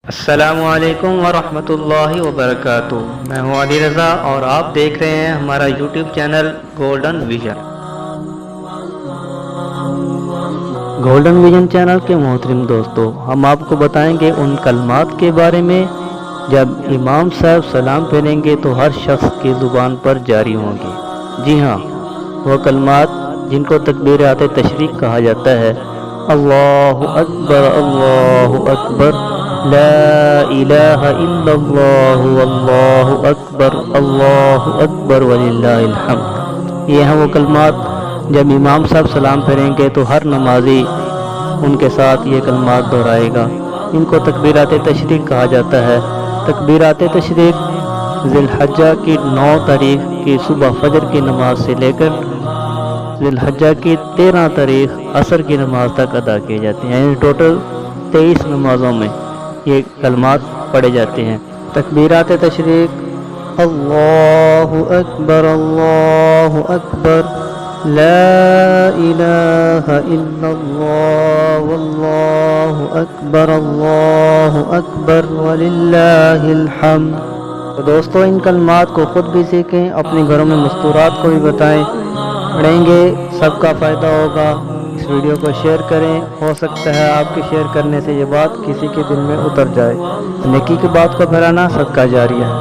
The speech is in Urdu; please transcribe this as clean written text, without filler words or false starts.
السلام علیکم ورحمۃ اللہ وبرکاتہ۔ میں ہوں علی رضا اور آپ دیکھ رہے ہیں ہمارا YouTube channel golden vision. Golden vision channel کے محترم دوستو، ہم آپ کو بتائیں گے ان کلمات کے بارے میں جب امام صاحب سلام پھیریں گے تو ہر شخص کی زبان پر جاری ہوں گے۔ جی ہاں، وہ کلمات جن کو تکبیرات تشریق کہا جاتا ہے۔ اللہ اکبر، اللہ اکبر، لا الہ الا اللہ، واللہ اکبر، اللہ اکبر وللہ الحمد۔ یہ ہیں وہ کلمات جب امام صاحب سلام پھیریں گے تو ہر نمازی ان کے ساتھ یہ کلمات دہرائے گا۔ ان کو تکبیرات تشریق کہا جاتا ہے۔ تکبیرات تشریق ذی الحجہ کی 9 تاریخ کی صبح فجر کی نماز سے لے کر ذی الحجہ کی 13 تاریخ عصر کی نماز تک ادا کیے جاتے ہیں، یعنی ٹوٹل 23 نمازوں میں یہ کلمات پڑھے جاتے ہیں۔ تکبیرات تشریق: اللہ اکبر، اللہ اکبر، لا الہ الا اللہ، واللہ اکبر، اللہ اکبر وللہ الحمد۔ تو دوستو، ان کلمات کو خود بھی سیکھیں، اپنے گھروں میں مستورات کو بھی بتائیں، پڑھیں گے سب کا فائدہ ہوگا۔ اس ویڈیو کو شیئر کریں، ہو سکتا ہے آپ کے شیئر کرنے سے یہ بات کسی کے دل میں اتر جائے۔ نیکی کی بات کو پھیلانا صدقہ جاریہ ہے۔